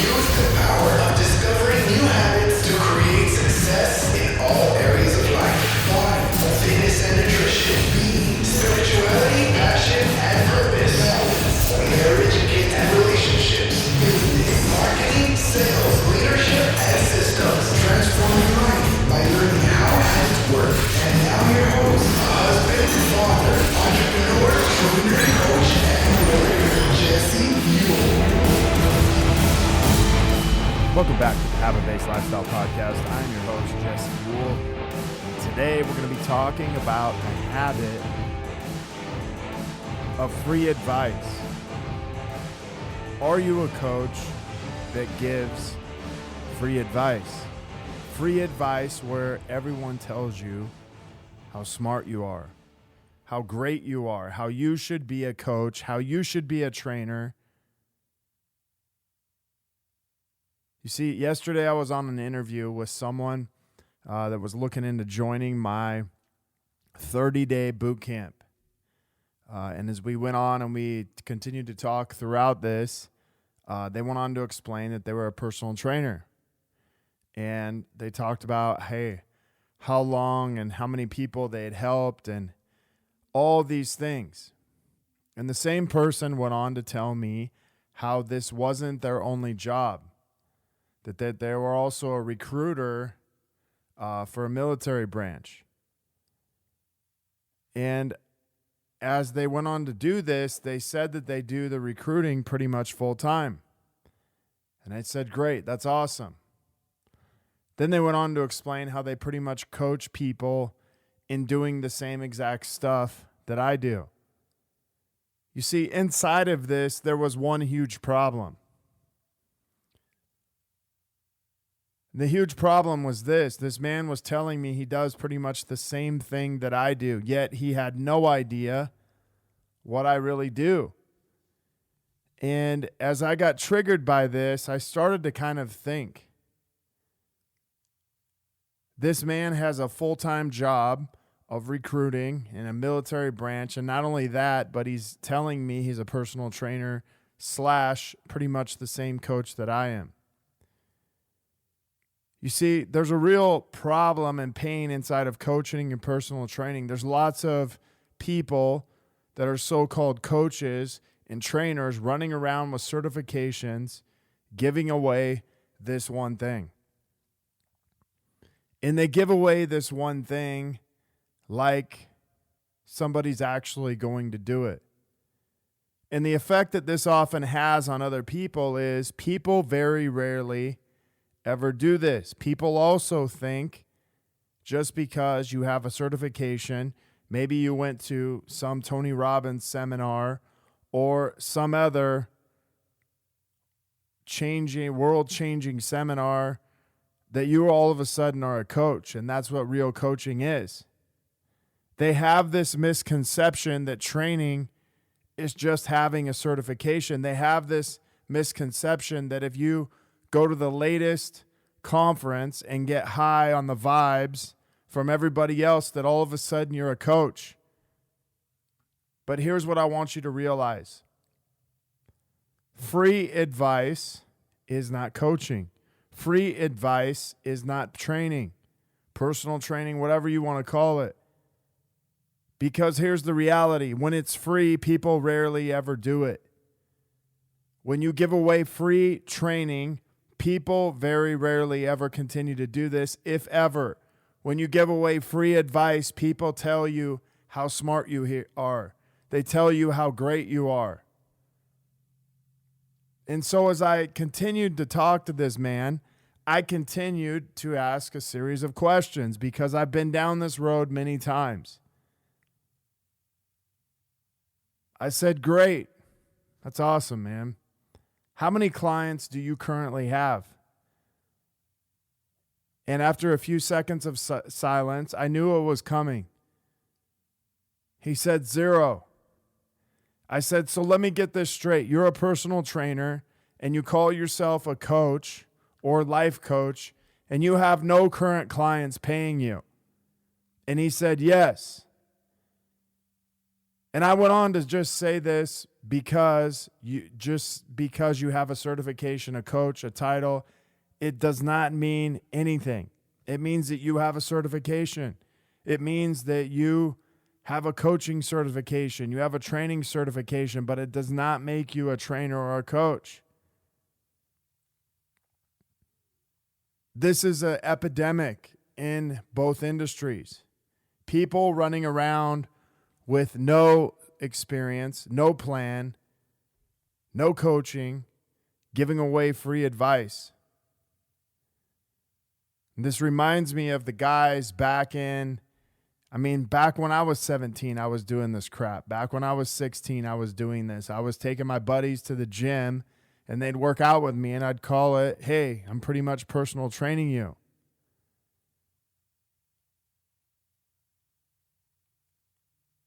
Use the power of discovering new habits to create success in all areas of life. Body, fitness and nutrition, being, spirituality, passion and purpose, balance, marriage, kids and relationships, business, marketing, sales, leadership and systems. Transform your life by learning how habits work. And now your host, husband, father, entrepreneur, trainer, coach, and warrior, Jesse Buell. Welcome back to the Have a Base Lifestyle Podcast. I'm your host, Jesse Buell. And today we're going to be talking about the habit of free advice. Are you a coach that gives free advice? Free advice where everyone tells you how smart you are, how great you are, how you should be a coach, how you should be a trainer. You see, yesterday I was on an interview with someone that was looking into joining my 30-day boot camp. And as we went on and we continued to talk throughout this, they went on to explain that they were a personal trainer. And they talked about, hey, how long and how many people they had helped and all these things. And the same person went on to tell me how this wasn't their only job. That they were also a recruiter for a military branch. And as they went on to do this, they said that they do the recruiting pretty much full time. And I said, great, that's awesome. Then they went on to explain how they pretty much coach people in doing the same exact stuff that I do. You see, inside of this, there was one huge problem. The huge problem was this man was telling me he does pretty much the same thing that I do, yet he had no idea what I really do. And as I got triggered by this, I started to kind of think, this man has a full-time job of recruiting in a military branch, and not only that, but he's telling me he's a personal trainer / pretty much the same coach that I am. You see, there's a real problem and pain inside of coaching and personal training. There's lots of people that are so-called coaches and trainers running around with certifications, giving away this one thing. And they give away this one thing like somebody's actually going to do it. And the effect that this often has on other people is people very rarely ever do this. People also think just because you have a certification, maybe you went to some Tony Robbins seminar or some other world-changing seminar, that you all of a sudden are a coach, and that's what real coaching is. They have this misconception that training is just having a certification. They have this misconception that if you go to the latest conference and get high on the vibes from everybody else, that all of a sudden you're a coach. But here's what I want you to realize. Free advice is not coaching. Free advice is not training, personal training, whatever you want to call it. Because here's the reality. When it's free, people rarely ever do it. When you give away free training, people very rarely ever continue to do this, if ever. When you give away free advice, people tell you how smart you are. They tell you how great you are. And so as I continued to talk to this man, I continued to ask a series of questions because I've been down this road many times. I said, great. That's awesome, man. How many clients do you currently have? And after a few seconds of silence, I knew it was coming. He said 0. I said, so let me get this straight. You're a personal trainer and you call yourself a coach or life coach and you have no current clients paying you. And he said, yes. And I went on to just say this because you have a certification, a coach, a title, it does not mean anything. It means that you have a certification. It means that you have a coaching certification, you have a training certification, but it does not make you a trainer or a coach. This is an epidemic in both industries. People running around with no experience, no plan, no coaching, giving away free advice. And this reminds me of the guys back when I was 17, I was doing this crap. Back when I was 16, I was doing this. I was taking my buddies to the gym and they'd work out with me and I'd call it, hey, I'm pretty much personal training you.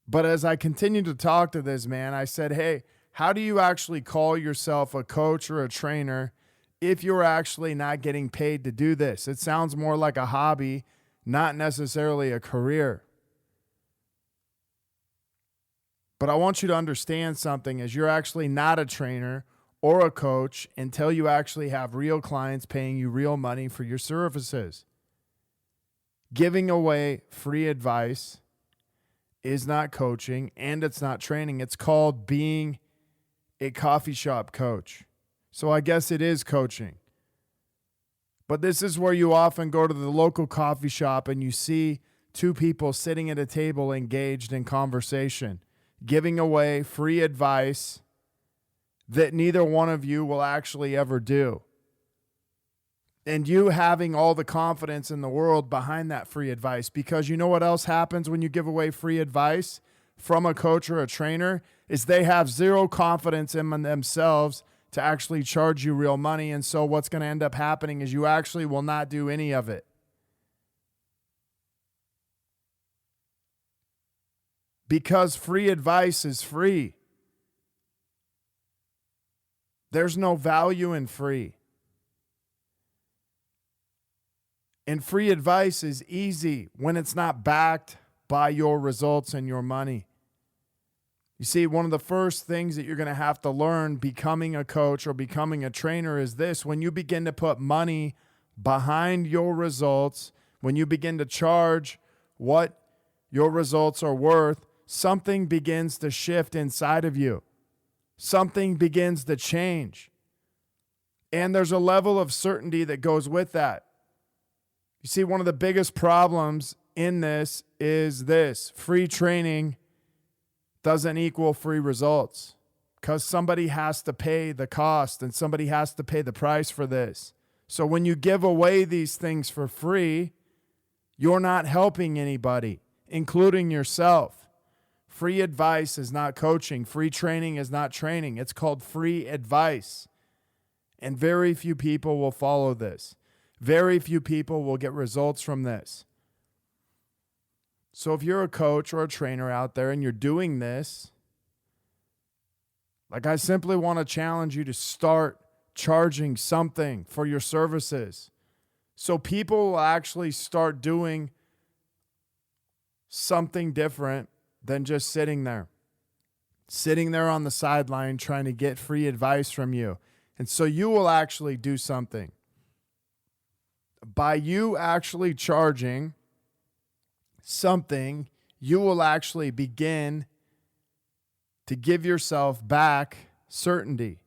But as I continued to talk to this man, I said, hey, how do you actually call yourself a coach or a trainer if you're actually not getting paid to do this? It sounds more like a hobby, not necessarily a career. But I want you to understand something, is you're actually not a trainer or a coach until you actually have real clients paying you real money for your services. Giving away free advice is not coaching and it's not training. It's called being a coffee shop coach. So I guess it is coaching. But this is where you often go to the local coffee shop and you see two people sitting at a table engaged in conversation, giving away free advice that neither one of you will actually ever do. And you having all the confidence in the world behind that free advice, because you know what else happens when you give away free advice from a coach or a trainer is they have zero confidence in themselves to actually charge you real money. And so what's going to end up happening is you actually will not do any of it. Because free advice is free. There's no value in free. And free advice is easy when it's not backed by your results and your money. You see, one of the first things that you're going to have to learn becoming a coach or becoming a trainer is this: when you begin to put money behind your results, when you begin to charge what your results are worth, something begins to shift inside of you. Something begins to change. And there's a level of certainty that goes with that. You see, one of the biggest problems in this is this: free training doesn't equal free results, because somebody has to pay the cost and somebody has to pay the price for this. So when you give away these things for free, you're not helping anybody, including yourself. Free advice is not coaching. Free training is not training. It's called free advice. And very few people will follow this. Very few people will get results from this. So if you're a coach or a trainer out there and you're doing this, like, I simply want to challenge you to start charging something for your services, so people will actually start doing something different than just sitting there on the sideline trying to get free advice from you. And so you will actually do something. By you actually charging something, you will actually begin to give yourself back certainty.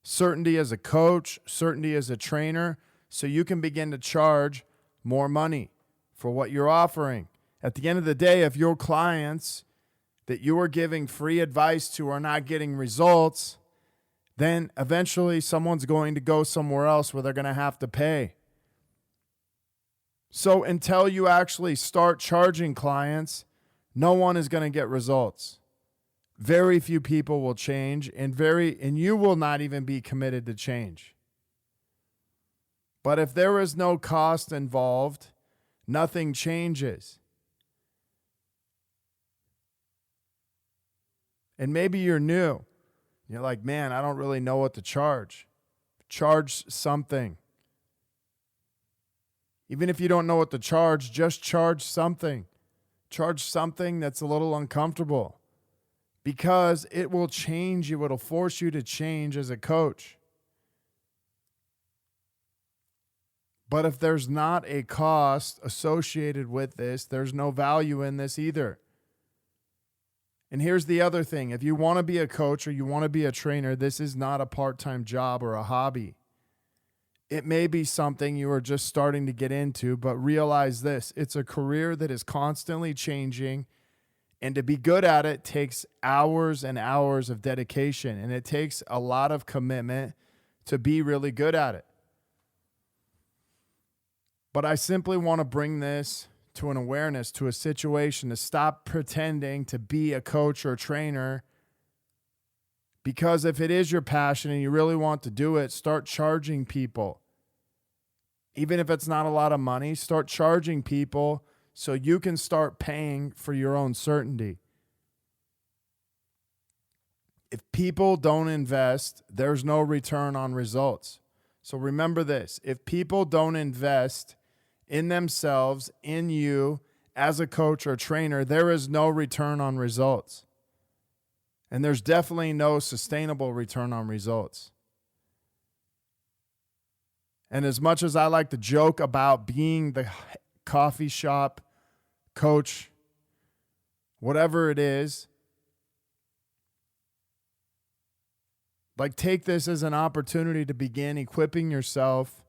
Certainty as a coach, certainty as a trainer, so you can begin to charge more money for what you're offering. At the end of the day, if your clients that you are giving free advice to are not getting results, then eventually someone's going to go somewhere else where they're going to have to pay. So until you actually start charging clients, no one is going to get results. Very few people will change, and you will not even be committed to change. But if there is no cost involved, nothing changes. And maybe you're new. You're like, man, I don't really know what to charge. Charge something. Even if you don't know what to charge, just charge something. Charge something that's a little uncomfortable. because it will change you. It'll force you to change as a coach. But if there's not a cost associated with this, there's no value in this either. And here's the other thing. If you want to be a coach or you want to be a trainer, this is not a part-time job or a hobby. It may be something you are just starting to get into, but realize this. It's a career that is constantly changing, and to be good at it takes hours and hours of dedication, and it takes a lot of commitment to be really good at it. But I simply want to bring this to an awareness, to a situation, to stop pretending to be a coach or trainer. Because if it is your passion and you really want to do it, start charging people. Even if it's not a lot of money, start charging people so you can start paying for your own certainty. If people don't invest, there's no return on results. So remember this. If people don't invest in themselves, in you, as a coach or trainer, there is no return on results. And there's definitely no sustainable return on results. And as much as I like to joke about being the coffee shop coach, whatever it is, like take this as an opportunity to begin equipping yourself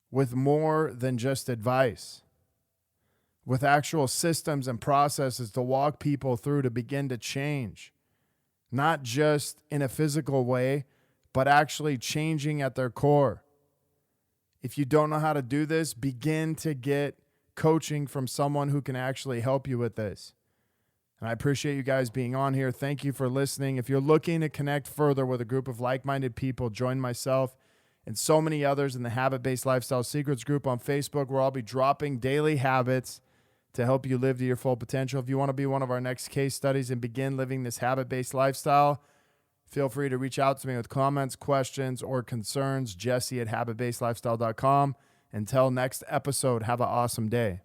with more than just advice, with actual systems and processes to walk people through to begin to change, not just in a physical way, but actually changing at their core. If you don't know how to do this, begin to get coaching from someone who can actually help you with this. And I appreciate you guys being on here. Thank you for listening. If you're looking to connect further with a group of like-minded people, join myself and so many others in the Habit-Based Lifestyle Secrets group on Facebook, where I'll be dropping daily habits to help you live to your full potential. If you want to be one of our next case studies and begin living this habit-based lifestyle, feel free to reach out to me with comments, questions, or concerns. Jesse@habitbasedlifestyle.com. Until next episode, have an awesome day.